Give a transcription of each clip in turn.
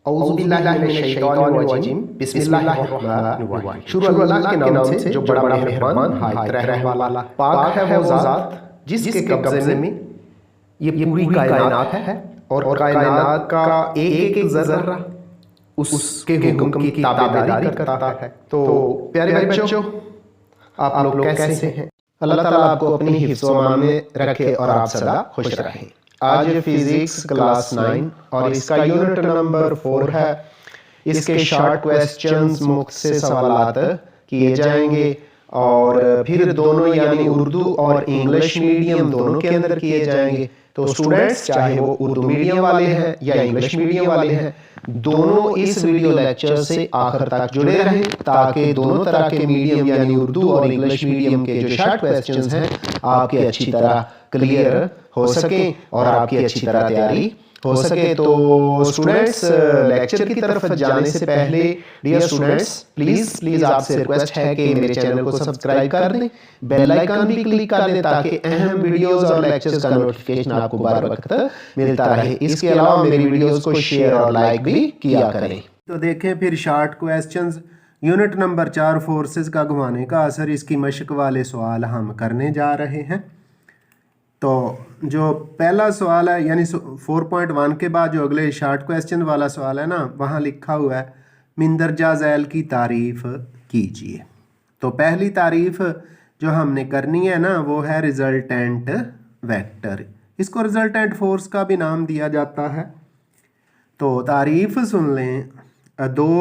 औज़ुबिल्लाहिमिनश्शैतानिर्रजीम बिस्मिल्लाहिर्रहमानिर्रहीम। शुरू अल्लाह के नाम से जो बड़ा मेहरबान हायत रहने वाला। पाक है वो ज़ात जिसके कब्ज़े में ये पूरी कायनात है और कायनात का एक एक ज़र्रा उसके हुक्म की ताबेदारी करता है। तो प्यारे बच्चों, आप लोग कैसे हैं? अल्लाह ताला आपको अपनी हिफ्ज़ व अमान में रखे और आप सदा खुश रहें। आज फिजिक्स क्लास 9 और इसका यूनिट नंबर 4 है। इसके शॉर्ट क्वेश्चंस मुफ्त से सवालात किए जाएंगे और फिर दोनों यानी उर्दू और इंग्लिश मीडियम दोनों के अंदर किए जाएंगे। तो स्टूडेंट्स चाहे वो उर्दू मीडियम वाले हैं या इंग्लिश मीडियम वाले हैं, दोनों इस वीडियो लेक्चर से आखिर तक जुड़े रहें ताकि दोनों तरह के मीडियम यानी उर्दू और इंग्लिश मीडियम के जो शॉर्ट क्वेश्चंस हैं आपके अच्छी तरह क्लियर हो सके और आपकी अच्छी तरह तैयारी हो सके। तो स्टूडेंट्स, लेक्चर की तरफ जाने से पहले डियर स्टूडेंट्स, प्लीज आपसे रिक्वेस्ट है कि मेरे चैनल को सब्सक्राइब कर दें, बेल आइकन भी क्लिक कर दें ताकि अहम वीडियोस और लेक्चर्स का नोटिफिकेशन आपको बार वक्त मिलता रहे। इसके अलावा मेरी वीडियोस को शेयर और लाइक भी किया करें। तो देखें फिर short questions unit number 4 forces का घुमाने का असर, इसकी मशक वाले सवाल हम करने जा रहे हैं। तो जो पहला सवाल है यानी 4.1 के बाद जो अगले शॉर्ट क्वेश्चन वाला सवाल है ना, वहाँ लिखा हुआ है मिंदरजा झैल की तारीफ कीजिए। तो पहली तारीफ जो हमने करनी है ना वो है रिजल्टेंट वेक्टर। इसको रिजल्टेंट फोर्स का भी नाम दिया जाता है। तो तारीफ सुन लें, दो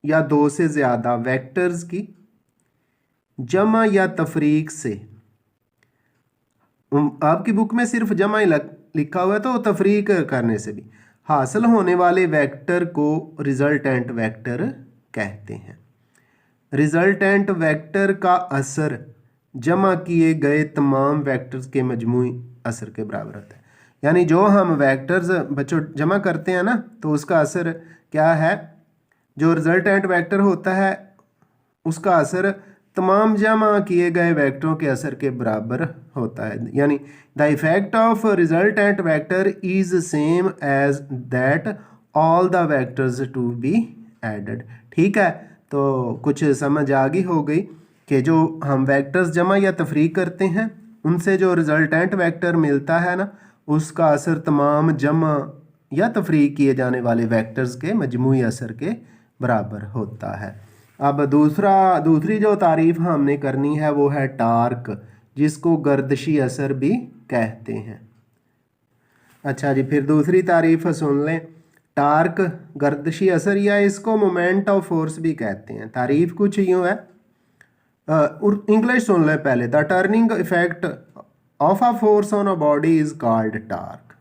या दो से ज़्यादा वेक्टर्स की जमा या तफरीक से, आपकी बुक में सिर्फ जमा ही लिखा हुआ है तो तफरीक करने से भी हासिल होने वाले वेक्टर को रिजल्टेंट वेक्टर कहते हैं। रिजल्टेंट वेक्टर का असर जमा किए गए तमाम वेक्टर्स के मजमूई असर के बराबर होता है। यानी जो हम वेक्टर्स बच्चों जमा करते हैं ना तो उसका असर क्या है, जो रिजल्टेंट वेक्टर होता है उसका असर तमाम जमा किए गए वेक्टरों के असर के बराबर होता है। यानी the effect of resultant vector is same as that all the vectors to be added. ठीक है, तो कुछ समझ आ गई हो गई कि जो हम वेक्टर्स जमा या तफरीक करते हैं उनसे जो रिजल्टेंट वेक्टर मिलता है ना उसका असर तमाम जमा या तफरीक किए जाने वाले वेक्टर्स के मजमूई असर के बराबर होता है। अब दूसरी जो तारीफ हमने करनी है वो है टार्क, जिसको गर्दिशी असर भी कहते हैं। अच्छा जी, फिर दूसरी तारीफ सुन लें, टार्क गर्दिशी असर या इसको मोमेंट ऑफ फोर्स भी कहते हैं। तारीफ कुछ यूँ है, इंग्लिश सुन लें पहले। The turning effect of a force on a body is called torque.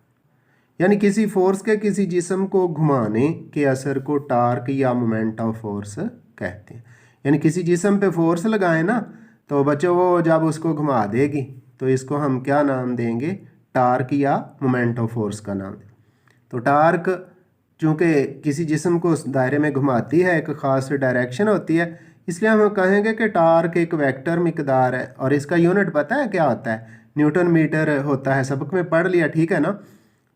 यानी किसी फोर्स के किसी जिस्म को घुमाने के असर को टार्क या मोमेंट ऑफ फोर्स कहते हैं। यानी किसी जिस्म पे फोर्स लगाए ना तो बच्चों वो जब उसको घुमा देगी तो इसको हम क्या नाम देंगे, टार्क या मोमेंट ऑफ फोर्स का नाम देंगे। तो टार्क चूँकि किसी जिस्म को उस दायरे में घुमाती है, एक ख़ास डायरेक्शन होती है, इसलिए हम कहेंगे कि टार्क एक वेक्टर मिकदार है। और इसका यूनिट पता है क्या होता है, न्यूटन मीटर होता है, सबक में पढ़ लिया, ठीक है ना।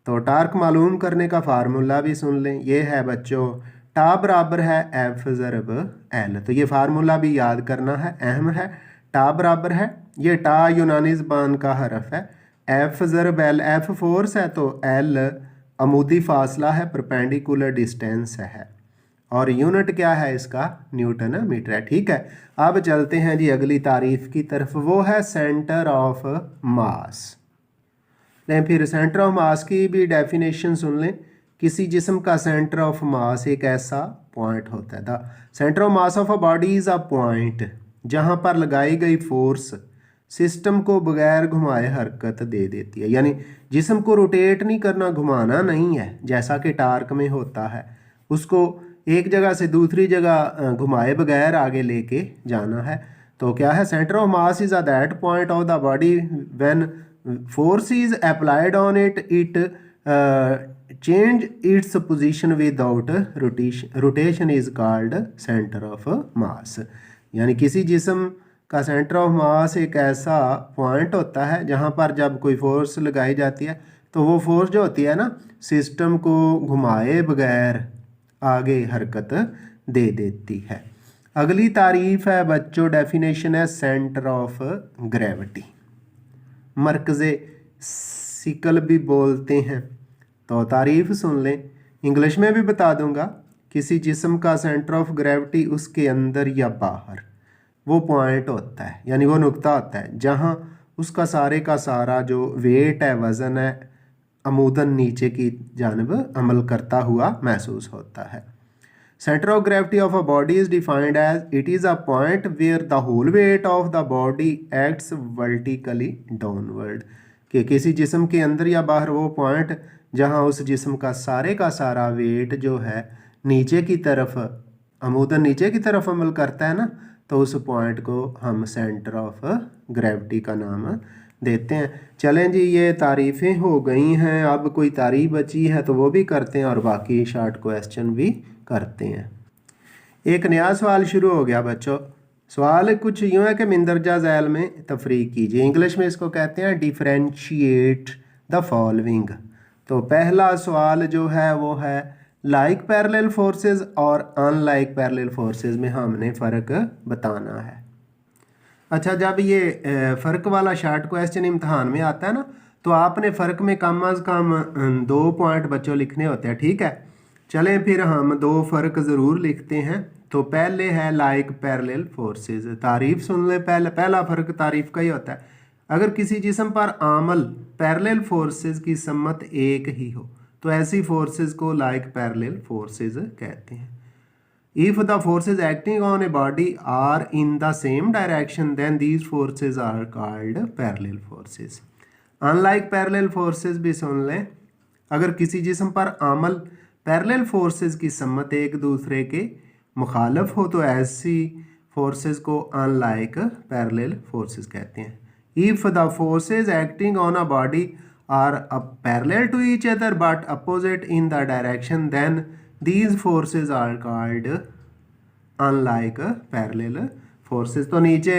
तो टार्क मालूम करने का फार्मूला भी सुन लें, ये है बच्चों टा बराबर है एफ ज़रब एल। तो ये फार्मूला भी याद करना है, अहम है। टा बराबर है, ये टा यूनानी ज़बान का हरफ है, एफ ज़रब एल, एफ फोर्स है तो एल अमूदी फासला है, परपेंडिकुलर डिस्टेंस है, और यूनिट क्या है इसका, न्यूटन मीटर है। ठीक है, अब चलते हैं जी अगली तारीफ की तरफ, वो है सेंटर ऑफ मास। लेकिन फिर सेंटर ऑफ मास की भी डेफिनेशन सुन लें। किसी जिस्म का सेंटर ऑफ मास एक ऐसा पॉइंट होता है। The centre of mass of a body is a point जहाँ पर लगाई गई फोर्स सिस्टम को बगैर घुमाए हरकत दे देती है। यानी जिस्म को रोटेट नहीं करना, घुमाना नहीं है जैसा कि टार्क में होता है, उसको एक जगह से दूसरी जगह घुमाए बगैर आगे लेके जाना है। तो क्या है, centre of mass is a that point of the body when force is applied on it, change its position without rotation is called center of mass। यानी किसी जिस्म का सेंटर ऑफ मास एक ऐसा पॉइंट होता है जहाँ पर जब कोई फोर्स लगाई जाती है तो वो फोर्स जो होती है ना सिस्टम को घुमाए बगैर आगे हरकत दे देती है। अगली तारीफ है बच्चों, डेफिनेशन है सेंटर ऑफ ग्रेविटी, मरकज़े सिकल भी बोलते हैं। तो तारीफ सुन लें, इंग्लिश में भी बता दूंगा। किसी जिस्म का सेंटर ऑफ ग्रेविटी उसके अंदर या बाहर वो पॉइंट होता है, यानी वो नुक्ता होता है जहाँ उसका सारे का सारा जो वेट है, वज़न है, अमूदन नीचे की जानब अमल करता हुआ महसूस होता है। Centre of gravity of a body is defined as it is a point where the whole weight of the body acts vertically downward, कि किसी जिस्म के अंदर या बाहर वो पॉइंट जहाँ उस जिस्म का सारा वेट जो है नीचे की तरफ, अमूदन नीचे की तरफ अमल करता है ना, तो उस पॉइंट को हम सेंटर ऑफ ग्रेविटी का नाम देते हैं। चलें जी, ये तारीफ़ें हो गई हैं, अब कोई तारीफ बची है तो वो भी करते हैं और बाकी शॉर्ट क्वेश्चन भी करते हैं। एक नया सवाल शुरू हो गया बच्चों। सवाल कुछ यूँ है कि मिंदरजा झैल में तफरीक कीजिए। इंग्लिश में इसको कहते हैं डिफरेंशिएट द फॉलोइंग। तो पहला सवाल जो है वो है लाइक पैरेलल फोर्सेस और अनलाइक पैरेलल फोर्सेस में हमने फ़र्क बताना है। अच्छा, जब ये फ़र्क वाला शॉर्ट क्वेश्चन इम्तहान में आता है ना, तो आपने फ़र्क में कम अज़ कम 2 पॉइंट बच्चों लिखने होते हैं, ठीक है। चलें फिर हम 2 फ़र्क ज़रूर लिखते हैं। तो पहले है लाइक पैरेलल फोर्सेस, तारीफ़ सुन ले। पहला फ़र्क तारीफ़ का ही होता है। अगर किसी जिस्म पर आमल पैरेलल फोर्सेस की सम्मत एक ही हो तो ऐसी फोर्सेस को लाइक पैरेलल फोर्सेस कहते हैं। If the forces acting on a body are in the same direction, then these forces are called parallel forces. Unlike parallel forces भी सुन लें, अगर किसी जिस्म पर अमल पैरेलल फोर्सेस की सम्मत एक दूसरे के मुखालफ हो तो ऐसी फोर्सेस को अनलाइक पैरेलल फोर्सेस कहते हैं। If the forces acting on a body are parallel to each other but opposite in the direction, then these forces are called unlike parallel forces। तो नीचे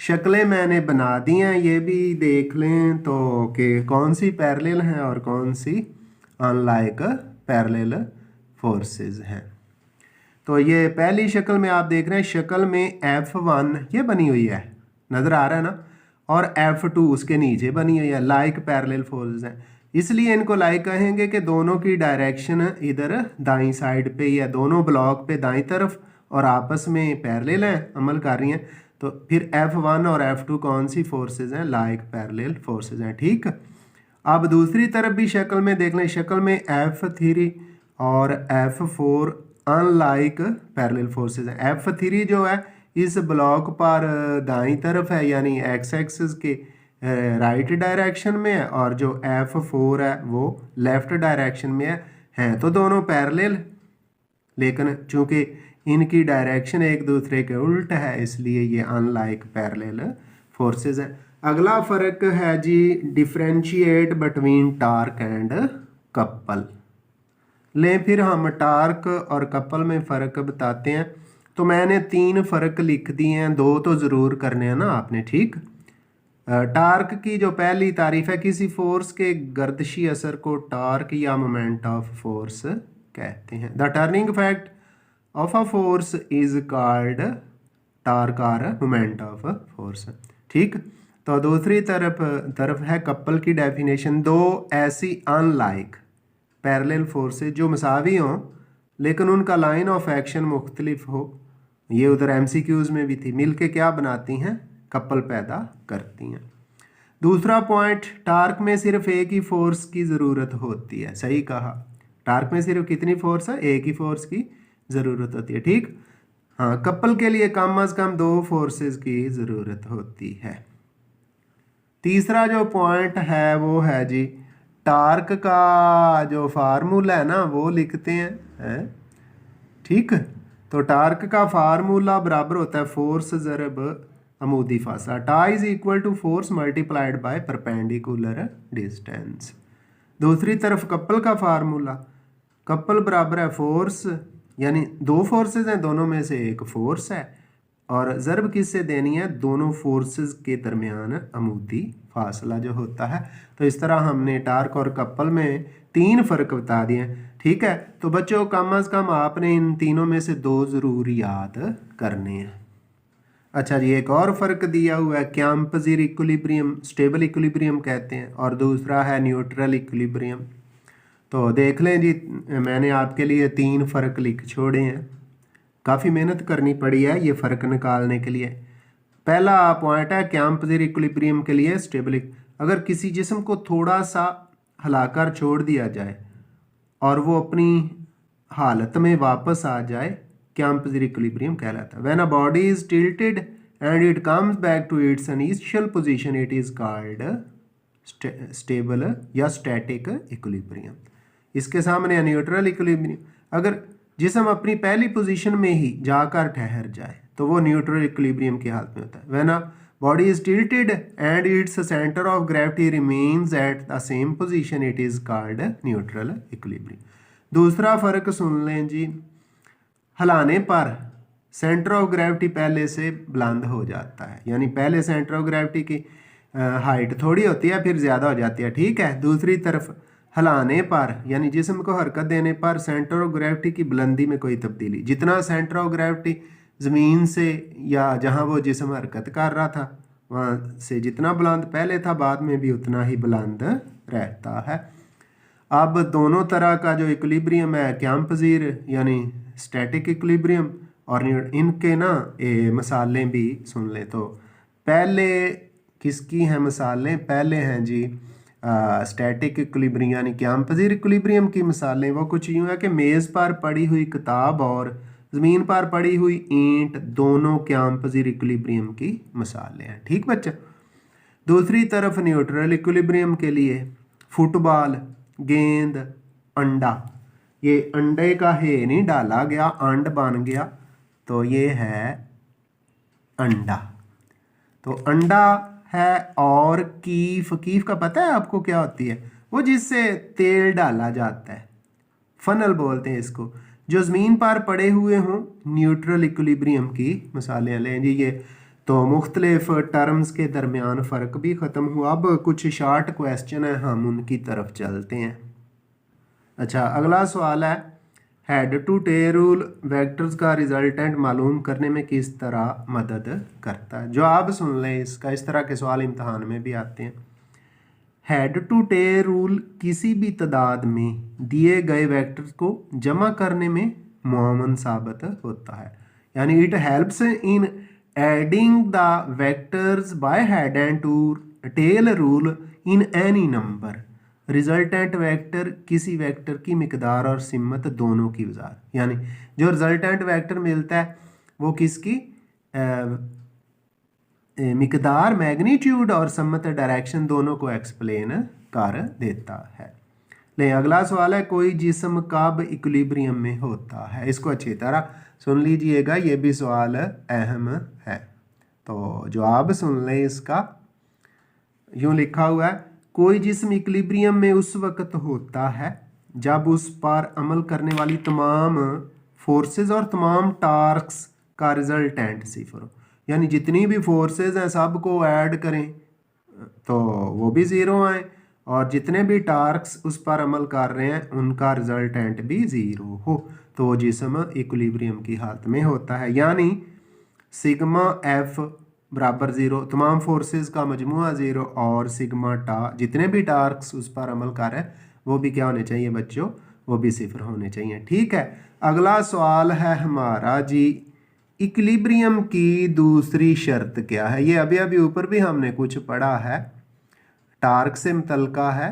शक्लें मैंने बना दी हैं, ये भी देख लें तो कि कौन सी पैरेलल हैं और कौन सी unlike parallel forces हैं। तो ये पहली शक्ल में आप देख रहे हैं, शक्ल में F1 ये बनी हुई है, नज़र आ रहा है ना, और F2 उसके नीचे बनी हुई है, लाइक पैरेलल फोर्सेस हैं। इसलिए इनको लाइक कहेंगे कि दोनों की डायरेक्शन इधर दाईं साइड पे ही है, दोनों ब्लॉक पे दाईं तरफ और आपस में पैरेलल हैं, अमल कर रही हैं। तो फिर F1 और F2 कौन सी फोर्सेस हैं? लाइक पैरेलल फोर्सेस हैं, ठीक। अब दूसरी तरफ भी शक्ल में देख लें, शक्ल में F3 और F4 अनलाइक पैरेलल फोर्सेस हैं। F3 जो है इस ब्लॉक पर दाईं तरफ है, यानी एक्स एक्सिस के राइट डायरेक्शन में है, और जो F4 है वो लेफ़्ट डायरेक्शन में है। तो दोनों पैरेलल, लेकिन चूँकि इनकी डायरेक्शन एक दूसरे के उल्ट है इसलिए ये अनलाइक पैरेलल फोर्सेस हैं। अगला फ़र्क है जी differentiate between torque and couple. लें फिर हम टार्क और कपल में फ़र्क बताते हैं। तो मैंने 3 फ़र्क लिख दिए हैं, 2 तो ज़रूर करने हैं ना आपने, ठीक। टार्क की जो पहली तारीफ है, किसी फोर्स के गर्दिशी असर को टार्क या मोमेंट ऑफ फोर्स कहते हैं। The turning effect of a force is called torque और मोमेंट ऑफ फोर्स, ठीक। तो दूसरी तरफ है कपल की डेफिनेशन, 2 ऐसी अनलाइक पैरेलल फोर्सेस जो मसावी हों लेकिन उनका लाइन ऑफ एक्शन मुख्तलिफ हो, ये उधर MCQs में भी थी, मिलके क्या बनाती हैं? कपल पैदा करती हैं। दूसरा पॉइंट, टार्क में सिर्फ एक ही फोर्स की ज़रूरत होती है, सही कहा। टार्क में सिर्फ कितनी फोर्स है? एक ही फोर्स की ज़रूरत होती है, ठीक। हाँ, कपल के लिए कम अज़ कम 2 फोर्सेस की ज़रूरत होती है। तीसरा जो पॉइंट है वो है जी टार्क का जो फार्मूला है ना वो लिखते हैं, ठीक। तो टार्क का फार्मूला बराबर होता है फोर्स ज़रब अमूदी फासला, tau is equal to force multiplied by perpendicular distance. दूसरी तरफ कपल का फार्मूला, कपल बराबर है फोर्स, यानी 2 फोर्सेस हैं, दोनों में से एक फोर्स है, और ज़रब किससे देनी है, दोनों फोर्सेस के दरमियान अमूदी फासला जो होता है। तो इस तरह हमने टार्क और कपल में 3 फ़र्क बता दिए हैं। ठीक है, तो बच्चों कम अज़ कम आपने इन तीनों में से 2 ज़रूर याद करने हैं। अच्छा जी, एक और फ़र्क दिया हुआ है, कैंपज़िर इक्विलिब्रियम स्टेबल इक्विलिब्रियम कहते हैं, और दूसरा है न्यूट्रल इक्विलिब्रियम। तो देख लें जी, मैंने आपके लिए 3 फ़र्क लिख छोड़े हैं। काफ़ी मेहनत करनी पड़ी है ये फ़र्क निकालने के लिए। पहला पॉइंट है कैंपज़िर इक्विलिब्रियम के लिए स्टेबल, अगर किसी जिस्म को थोड़ा सा हिलाकर छोड़ दिया जाए और वो अपनी हालत में वापस आ जाए, कैंपज़िर इक्विलिब्रियम कहलाता है। When a body is tilted and it comes back to its initial position, it is called stable या स्टैटिक इक्विलिब्रियम। इसके सामने है न्यूट्रल इक्विलिब्रियम, अगर जिस्म अपनी पहली पोजीशन में ही जाकर ठहर जाए तो वो न्यूट्रल इक्विलिब्रियम की हालत में होता है। When a body is tilted and its centre of gravity remains at the same position, it is called neutral equilibrium. दूसरा फ़र्क सुन लें जी, हिलाने पर सेंटर ऑफ ग्रेविटी पहले से बुलंद हो जाता है, यानी पहले सेंटर ऑफ ग्रेविटी की हाइट थोड़ी होती है, फिर ज़्यादा हो जाती है। ठीक है, दूसरी तरफ हिलाने पर यानी जिस्म को हरकत देने पर सेंटर ऑफ ग्रेविटी की बुलंदी में कोई तब्दीली, जितना सेंटर ऑफ ग्रेविटी ज़मीन से या जहाँ वो जिस्म हरकत कर रहा था वहाँ से जितना बुलंद पहले था, बाद में भी उतना ही बुलंद रहता है। अब दोनों तरह का जो इक्विलिब्रियम है, कैंपज़िर यानी स्टैटिक इक्विलिब्रियम, और इनके ना मिसालें भी सुन लें। तो पहले किसकी हैं मिसालें, पहले हैं जी स्टैटिक इक्विलिब्रियम यानी कैंपज़िर इक्विलिब्रियम की मिसालें। वो कुछ यूँ है कि मेज़ पर पड़ी हुई किताब और ज़मीन पर पड़ी हुई ईंट दोनों कैंपज़िर इक्विलिब्रियम की मिसालें हैं। ठीक बच्चा। दूसरी तरफ न्यूट्रल इक्विलिब्रियम के लिए फुटबॉल, गेंद, अंडा, ये अंडे का है नहीं डाला गया, अंड बन गया, तो ये है अंडा। तो अंडा है, और कीफ, कीफ का पता है आपको क्या होती है, वो जिससे तेल डाला जाता है, फनल बोलते हैं इसको, जो ज़मीन पर पड़े हुए हों, न्यूट्रल इक्विलिब्रियम की मिसालें लें जी। ये तो मुख्तलिफ टर्म्स के दरमियान फ़र्क भी ख़त्म हुआ। अब कुछ शार्ट क्वेश्चन है, हम उनकी तरफ चलते हैं। अच्छा, अगला सवाल है, head to tail rule vectors का रिजल्टेंट मालूम करने में किस तरह मदद करता है। जवाब सुन लें इसका, इस तरह के सवाल इम्तहान में भी आते हैं। हेड टू टेल रूल किसी भी तादाद में दिए गए वेक्टर्स को जमा करने में मुआवन साबित होता है, यानी it helps in adding the vectors by head and to tail rule in any number. Resultant vector किसी वेक्टर की मिकदार और सिमत दोनों की वजाहत, यानी जो रिजल्टेंट वेक्टर मिलता है वो किसकी मिकदार, मैग्नीट्यूड और समत डायरेक्शन दोनों को एक्सप्लेन कर देता है। ले अगला सवाल है, कोई जिस्म कब इक्विलिब्रियम में होता है। इसको अच्छी तरह सुन लीजिएगा, ये भी सवाल अहम है। तो जवाब सुन लें इसका, यूँ लिखा हुआ है, कोई जिस्म इक्विलिब्रियम में उस वक्त होता है जब उस पर अमल करने वाली तमाम फोर्सेस और तमाम टार्क्स का रिजल्टेंट सिफर हो, यानी जितनी भी फोर्सेस हैं सब को ऐड करें तो वो भी ज़ीरो आए, और जितने भी टार्क्स उस पर अमल कर रहे हैं उनका रिजल्टेंट भी ज़ीरो हो, तो वो जिस्म इक्विलिब्रियम की हालत में होता है। यानी सिग्मा एफ बराबर ज़ीरो, तमाम फोर्सेस का मजमुआ ज़ीरो, और सिग्मा टा जितने भी टार्क्स उस पर अमल कर रहे हैं वो भी क्या होने चाहिए बच्चों, वो भी सिफर होने चाहिए। ठीक है, अगला सवाल है हमारा जी, इक्विलिब्रियम की दूसरी शर्त क्या है। ये अभी अभी ऊपर भी हमने कुछ पढ़ा है, टार्क से मुतल्लिका है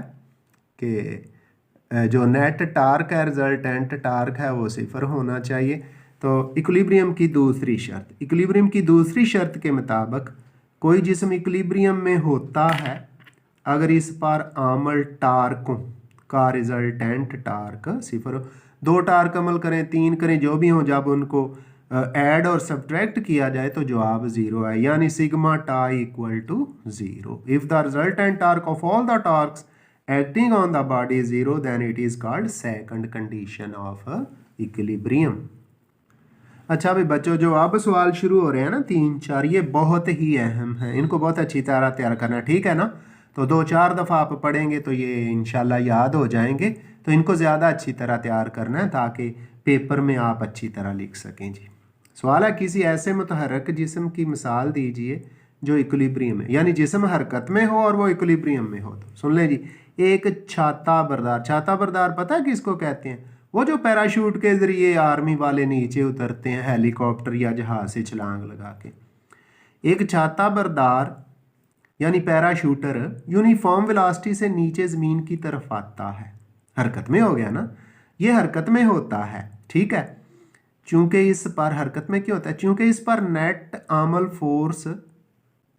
कि जो नेट टार्क है, रिजल्टेंट टार्क है, वो सिफर होना चाहिए। तो इक्विलिब्रियम की दूसरी शर्त, इक्विलिब्रियम की दूसरी शर्त के मुताबिक कोई जिस्म इक्विलिब्रियम में होता है अगर इस पर आमल टार्कों का रिजल्टेंट टार्क सिफर हो। 2 टार्क अमल करें, 3 करें, जो भी हो, जब उनको ऐड और सब्ट्रैक्ट किया जाए तो जवाब ज़ीरो है, यानी sigma tau equal to zero. If the resultant torque of all the torques acting on the body is zero, then it is called second condition of equilibrium. अच्छा भाई बच्चों, जो अब सवाल शुरू हो रहे हैं ना 3-4, ये बहुत ही अहम है, इनको बहुत अच्छी तरह तैयार करना, ठीक है ना। तो 2-4 दफ़ा आप पढ़ेंगे तो ये इंशाल्लाह याद हो जाएंगे। तो इनको ज़्यादा अच्छी तरह तैयार करना है ताकि पेपर में आप अच्छी तरह लिख सकें जी। सवाल है, किसी ऐसे मुतहरक जिस्म की मिसाल दीजिए जो इक्विलिब्रियम है, यानी जिस्म हरकत में हो और वो इक्विलिब्रियम में हो। तो सुन लें जी, एक छाता बरदार, छाता बरदार पता है किसको कहते हैं? वो जो पैराशूट के ज़रिए आर्मी वाले नीचे उतरते हैं हेलीकॉप्टर या जहाज़ से छलांग लगा के। एक छाता बरदार यानी पैराशूटर यूनिफॉर्म वेलोसिटी से नीचे ज़मीन की तरफ आता है, हरकत में हो गया ना, ये हरकत में होता है, ठीक है। चूंकि इस पर हरकत में क्यों होता है? चूंकि इस पर नेट आमल फोर्स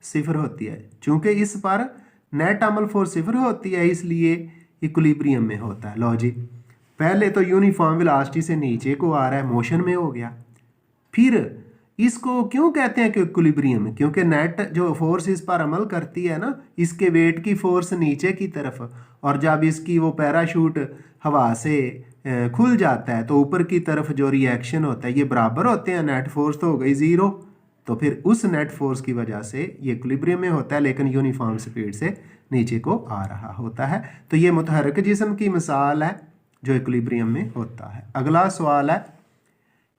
0 होती है, चूंकि इस पर नेट आमल फोर्स 0 होती है, इसलिए इक्विलिब्रियम में होता है। लो जी, पहले तो यूनिफॉर्म वेलोसिटी से नीचे को आ रहा है, मोशन में हो गया। फिर इसको क्यों कहते हैं कि इक्विलिब्रियम है? क्योंकि नेट जो फोर्स इस पर अमल करती है ना, इसके वेट की फोर्स नीचे की तरफ, और जब इसकी वो पैराशूट हवा से खुल जाता है तो ऊपर की तरफ जो रिएक्शन होता है ये बराबर होते हैं, नेट फोर्स तो हो गई 0। तो फिर उस नेट फोर्स की वजह से ये इक्विलिब्रियम में होता है, लेकिन यूनिफॉर्म स्पीड से नीचे को आ रहा होता है। तो ये मुतहरक जिस्म की मिसाल है जो इक्विलिब्रियम में होता है। अगला सवाल है,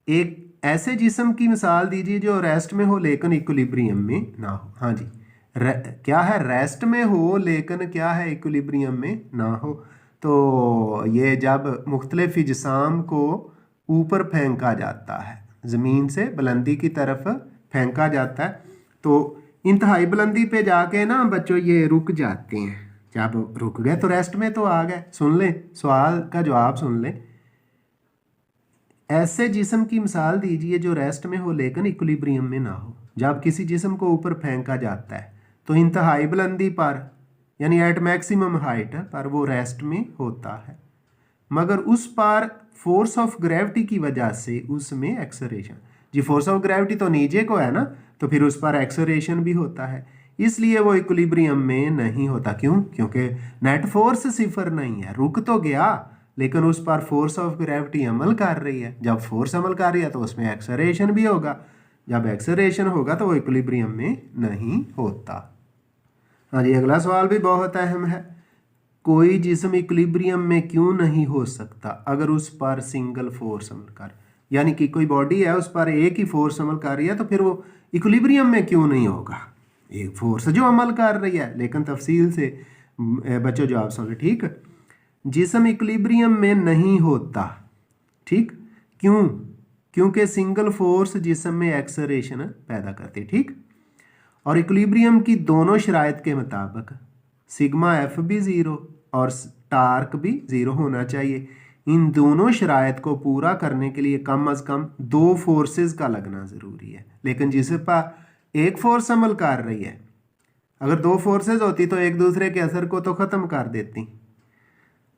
एक ऐसे जिस्म की मिसाल दीजिए जो रेस्ट में हो लेकिन इक्विलिब्रियम में ना हो। हाँ जी, क्या है? रेस्ट में हो लेकिन क्या है? इक्विलिब्रियम में ना हो। तो ये जब मुख्तलिफ अजसाम को ऊपर फेंका जाता है, ज़मीन से बुलंदी की तरफ फेंका जाता है, तो इंतहाई बुलंदी पे जाके ना बच्चों ये रुक जाते हैं। जब रुक गए तो रेस्ट में तो आ गए। सुन लें सवाल का जवाब, सुन लें। ऐसे जिस्म की मिसाल दीजिए जो रेस्ट में हो लेकिन इक्विलिब्रियम में ना हो। जब किसी जिस्म को ऊपर फेंका जाता है तो इंतहाई बुलंदी पर यानी एट मैक्सिमम हाइट पर वो रेस्ट में होता है, मगर उस पर फोर्स ऑफ ग्रेविटी की वजह से उसमें acceleration, g force of gravity तो नीचे को है ना, तो फिर उस पर एक्सलेरेशन भी होता है, इसलिए वो इक्विलिब्रियम में नहीं होता। क्यों? क्योंकि नेट फोर्स 0 नहीं है, रुक तो गया लेकिन उस पर फोर्स ऑफ ग्रेविटी अमल कर रही है। जब फोर्स अमल कर रही है तो उसमें एक्सलेरेशन भी होगा, जब एक्सलेरेशन होगा तो वो इक्विलिब्रियम में नहीं होता। हाँ जी, अगला सवाल भी बहुत अहम है। कोई जिस्म इक्विलिब्रियम में क्यों नहीं हो सकता अगर उस पर सिंगल फोर्स अमल कर, यानी कि कोई बॉडी है उस पर एक ही फोर्स अमल कर रही है, तो फिर वो इक्विलिब्रियम में क्यों नहीं होगा? एक फोर्स जो अमल कर रही है, लेकिन तफसील से बच्चों जवाब सुन, ठीक। जिस्म इक्विलिब्रियम में नहीं होता, ठीक, क्यों? क्योंकि सिंगल फोर्स जिस्म में एक्सलेरेशन पैदा करती, ठीक। और इक्विलिब्रियम की दोनों शराइत के मुताबिक सिग्मा एफ भी 0 और टार्क भी 0 होना चाहिए। इन दोनों शराइत को पूरा करने के लिए कम अज़ कम 2 फोर्सेस का लगना ज़रूरी है, लेकिन जिस पर एक फोर्स अमल कर रही है, अगर 2 फोर्सेस होती तो एक दूसरे के असर को तो ख़त्म कर देती,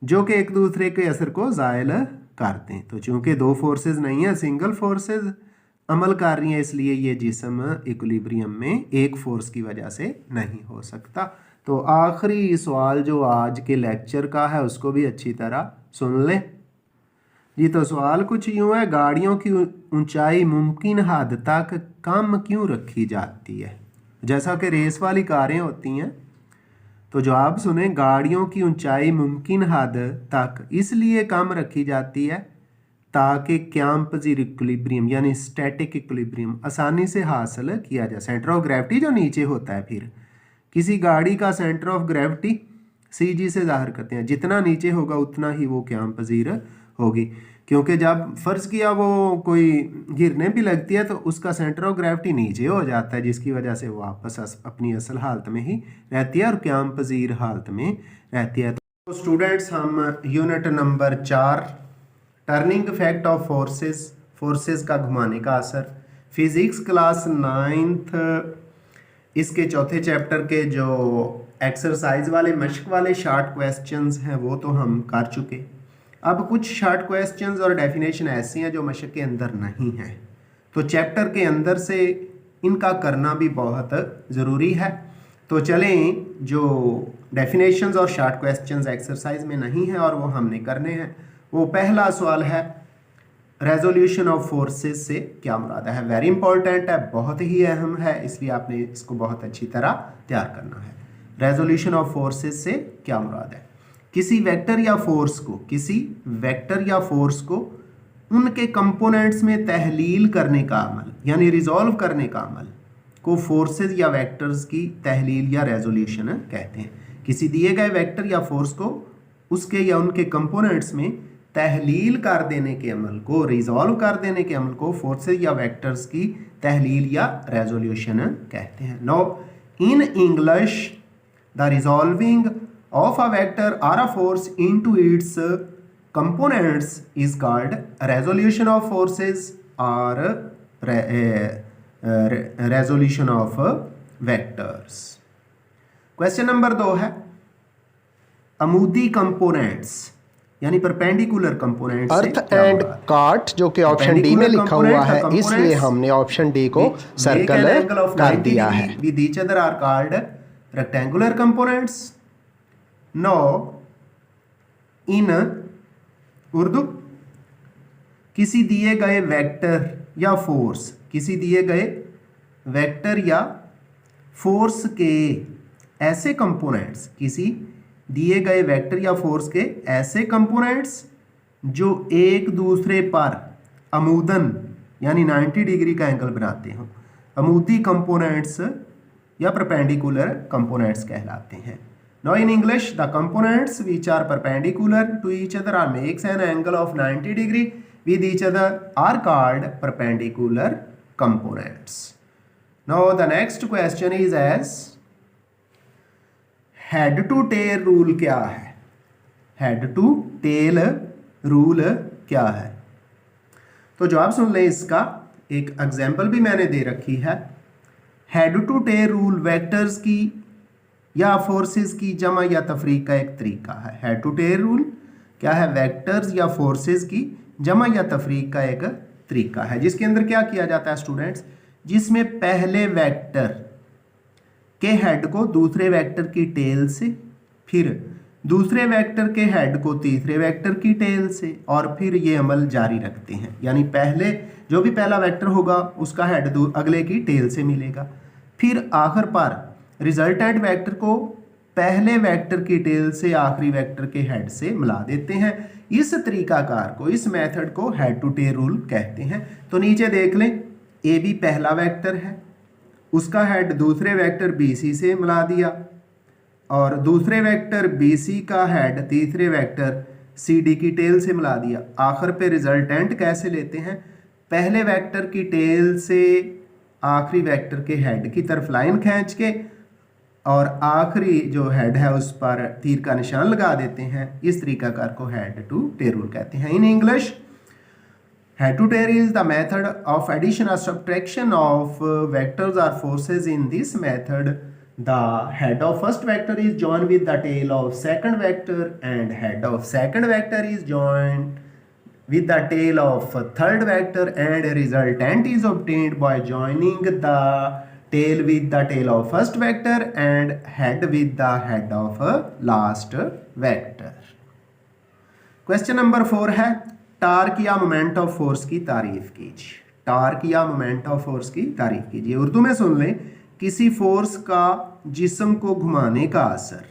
जो कि एक दूसरे के असर को ज़ायल करते हैं। तो चूंकि 2 फोर्सेस नहीं है, सिंगल फोर्सेस अमल कर रही हैं, इसलिए ये जिस्म इक्विलिब्रियम में एक फोर्स की वजह से नहीं हो सकता। तो आखिरी सवाल जो आज के लेक्चर का है उसको भी अच्छी तरह सुन लें जी। तो सवाल कुछ यूँ है, गाड़ियों की ऊंचाई मुमकिन हद तक कम क्यों रखी जाती है? जैसा कि रेस वाली कारें होती हैं, तो जवाब सुने, गाड़ियों की ऊंचाई मुमकिन हद तक इसलिए कम रखी जाती है ताकि क्याम पजीर इक्विलिब्रियम यानी स्टैटिक इक्विलिब्रियम आसानी से हासिल किया जाए। सेंटर ऑफ ग्रेविटी जो नीचे होता है, फिर किसी गाड़ी का सेंटर ऑफ ग्रेविटी CG से जाहिर करते हैं, जितना नीचे होगा उतना ही वो क्याम पजीर होगी। क्योंकि जब फ़र्ज़ किया वो कोई गिरने भी लगती है तो उसका सेंटर ऑफ ग्रेविटी नीचे हो जाता है, जिसकी वजह से वो वापस अपनी असल हालत में ही रहती है और क्याम पजीर हालत में रहती है। तो स्टूडेंट्स, हम unit number 4 turning effect of forces का घुमाने का असर, फिज़िक्स क्लास 9th इसके चौथे चैप्टर के जो एक्सरसाइज वाले मशक वाले शार्ट क्वेश्चंस हैं वो तो हम कर चुके। अब कुछ शार्ट क्वेश्चंस और डेफिनेशन ऐसी हैं जो मशक के अंदर नहीं हैं, तो चैप्टर के अंदर से इनका करना भी बहुत ज़रूरी है। तो चलें, जो डेफिनेशंस और शार्ट क्वेश्चंस एक्सरसाइज में नहीं हैं और वो हमने करने हैं। वो पहला सवाल है, रेजोल्यूशन ऑफ फोर्सेस से क्या मुराद है। वेरी इंपॉर्टेंट है, बहुत ही अहम है, इसलिए आपने इसको बहुत अच्छी तरह तैयार करना है। रेजोल्यूशन ऑफ फोर्सेस से क्या मुराद है, किसी वेक्टर या फोर्स को उनके कंपोनेंट्स में तहलील करने का अमल यानी रिजॉल्व करने का अमल को फोर्सेस या वेक्टर्स की तहलील या रेजोल्यूशन कहते हैं। किसी दिए गए वेक्टर या फोर्स को उसके या उनके कंपोनेंट्स में तहलील कर देने के अमल को, रिजॉल्व कर देने के अमल को फोर्सेस या वेक्टर्स की तहलील या रेजोल्यूशन कहते हैं। Now in English the resolving of a vector or a force into its components is called resolution of forces or resolution of vectors। Question number 2 है अमूदी कंपोनेंट्स यानी परपेंडिकुलर कंपोनेंट अर्थ एंड काट जो कि option D में लिखा हुआ है, इसलिए हमने ऑप्शन डी को सर्कल कर दिया है। With each other are called rectangular components. No in Urdu किसी दिए गए वेक्टर या फोर्स के ऐसे कंपोनेंट्स, किसी दिए गए वेक्टर या फोर्स के ऐसे कंपोनेंट्स जो एक दूसरे पर अमूदन यानी 90 डिग्री का एंगल बनाते हो, अमूदी कंपोनेंट्स या परपेंडिकुलर कंपोनेंट्स कहलाते हैं। Now in English, the components which are perpendicular to each other or makes an angle of 90 degree with each other are called perpendicular components. Now the next question is as head to tail rule क्या है? Head to tail rule क्या है? तो जवाब सुन लें इसका, एक example भी मैंने दे रखी है। Head to tail rule vectors की या फोर्सेस की जमा या तफरीक का एक तरीका है। हेड टू टेल रूल क्या है, वेक्टर्स या फोर्सेस की जमा या तफरीक का एक तरीका है, जिसके अंदर क्या किया जाता है स्टूडेंट्स, जिसमें पहले वेक्टर के हेड को दूसरे वेक्टर की टेल से, फिर दूसरे वेक्टर के हेड को तीसरे वेक्टर की टेल से, और फिर ये अमल जारी रखते हैं। यानी पहले जो भी पहला वेक्टर होगा उसका हेड अगले की टेल से मिलेगा, फिर आखिर पर रिजल्टेंट वेक्टर को पहले वेक्टर की टेल से आखिरी वेक्टर के हेड से मिला देते हैं। इस तरीकाकार को, इस मेथड को हेड टू टेल रूल कहते हैं। तो नीचे देख लें, ए बी पहला वेक्टर है, उसका हेड दूसरे वेक्टर बी सी से मिला दिया, और दूसरे वेक्टर बी सी का हेड तीसरे वेक्टर सी डी की टेल से मिला दिया। आखिर पे रिजल्टेंट कैसे लेते हैं, पहले वेक्टर की टेल से आखिरी वेक्टर के हेड की तरफ लाइन खींच के और आखिरी जो हेड है उस पर तीर का निशान लगा देते हैं। इस तरीकाकार को हेड टू टेल रूल कहते हैं। In English head to tail is the method of addition और सब्ट्रैक्शन ऑफ वेक्टर्स और forces. In this method the head of first vector is joined with the tail of second vector and head of second vector is joined with the tail of third vector, and resultant is obtained by joining the tail with the tail of first vector and head with the head of last vector। Question number 4 है torque या moment of force की तारीफ कीजिए। Torque या moment of force की तारीफ कीजिए। उर्दू में सुन लें, किसी फोर्स का जिस्म को घुमाने का असर,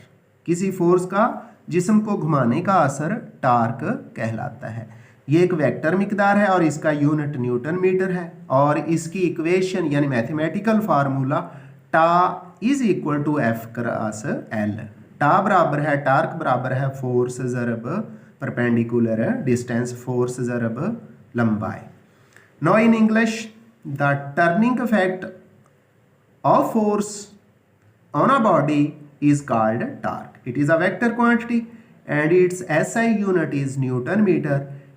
किसी फोर्स का जिस्म को घुमाने का असर टार्क कहलाता है। ये एक वेक्टर मिकदार है और इसका यूनिट न्यूटन मीटर है, और इसकी इक्वेशन यानी mathematical formula tau is equal to F cross L. Tau बराबर है, टार्क बराबर है फोर्स ज़रब परपेंडिकुलर डिस्टेंस, फोर्स ज़रब लंबाई। Now in English the turning effect of force on a body is called torque. It is a vector quantity and its SI unit is Newton meter.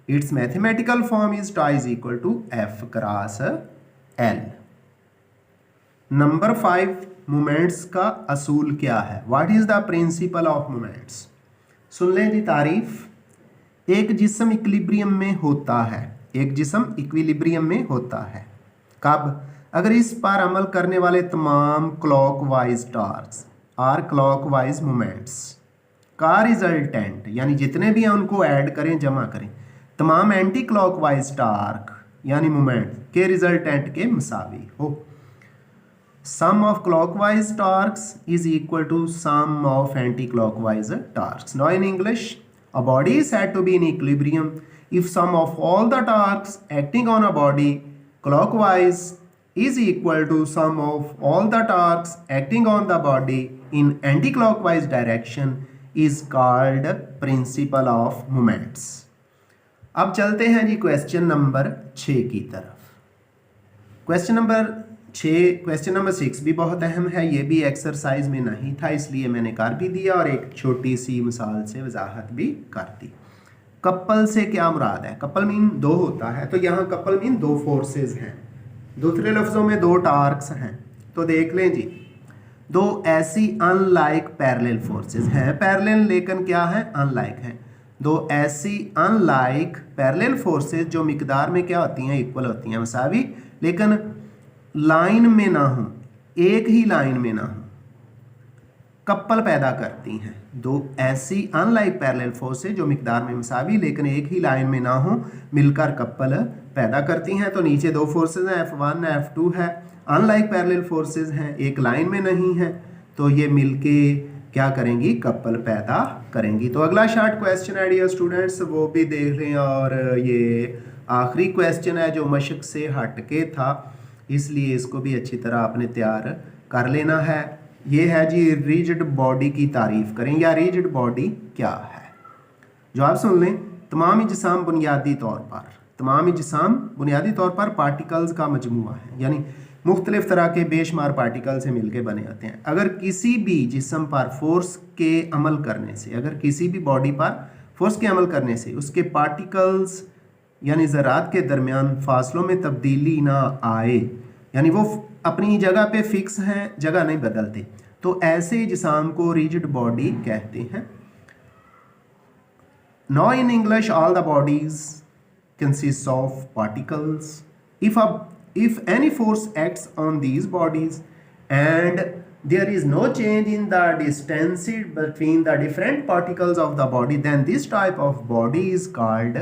Its mathematical form is τ is equal to F cross L। Number 5, moments का असूल क्या है? What is the principle of moments? सुन लें जी तारीफ। एक जिस्म इक्विलिब्रियम में होता है, एक जिस्म इक्विलिब्रियम में होता है कब? अगर इस पर अमल करने वाले तमाम क्लॉकवाइज टॉर्क्स और क्लॉकवाइज मोमेंट्स का रिजल्टेंट यानी जितने भी हैं उनको ऐड करें, जमा करें, तमाम एंटी क्लॉकवाइज टार्क यानी मोमेंट के रिजल्टेंट के मसावी हो। Sum of clockwise torques is equal to sum of anti clockwise torques. Now in English, a body is said to be in equilibrium if sum of all the torques acting on a body clockwise is equal to sum of all the torques acting on the body in anti-clockwise direction is called principle of moments। अब चलते हैं जी question number 6 की तरफ। Question number 6 भी बहुत अहम है, ये भी एक्सरसाइज में नहीं था इसलिए मैंने कर भी दिया और एक छोटी सी मिसाल से वजाहत भी कर दी। कपल से क्या मुराद है? कपल मीन दो होता है, तो यहाँ कपल मीन दो फोर्सेस हैं, दूसरे लफ्ज़ों में दो टार्क्स हैं। तो देख लें जी, दो ऐसी अनलाइक पैरेलल फोर्सेस हैं, पैरेलल लेकिन क्या है? अनलाइक हैं। दो ऐसी अनलाइक पैरेलल फोर्सेस जो मिकदार में क्या होती हैं? इक्वल होती हैं, मसावी, लेकिन लाइन में ना हो, एक ही लाइन में ना हो, कपल पैदा करती हैं। दो ऐसी अनलाइक पैरेलल फोर्सेस जो मिकदार में मसावी लेकिन एक ही लाइन में ना हो, मिलकर कपल पैदा करती हैं। तो नीचे दो फोर्सेस हैं, F1 F2 है, अनलाइक पैरेलल फोर्सेस हैं, एक लाइन में नहीं है, तो ये मिलके क्या करेंगी? कपल पैदा करेंगी। तो अगला शॉर्ट क्वेश्चन है डियर स्टूडेंट्स, वो भी देख लें। और ये आखिरी क्वेश्चन है जो मशक से हट के था, इसलिए इसको भी अच्छी तरह आपने तैयार कर लेना है। ये है जी, रिजिड बॉडी की तारीफ करें, या रिजिड बॉडी क्या है? जवाब सुन लें। तमाम जिस्म बुनियादी तौर पर पार्टिकल्स का मजमूआ है, यानी मुख्तलिफ तरह के बेशुमार पार्टिकल से मिलके बने होते हैं। अगर किसी भी जिस्म पर फोर्स के अमल करने से, अगर किसी भी बॉडी पर फोर्स के अमल करने से उसके पार्टिकल्स यानी ज़रात के दरमियान फासलों में तब्दीली ना आए, यानी वो अपनी जगह पे फिक्स हैं, जगह नहीं बदलते, तो ऐसे जिस्म को रिजिड बॉडी कहते हैं। Now in English, all the bodies consist of particles. If any force acts on these bodies and there is no change in the distance between the different particles of the body, then this type of body is called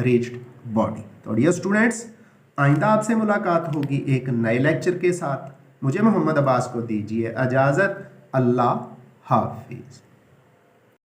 rigid body। तो dear students, आइंदा आपसे मुलाकात होगी एक नए lecture के साथ। मुझे मोहम्मद अब्बास को दीजिए इजाज़त। अल्लाह हाफिज़।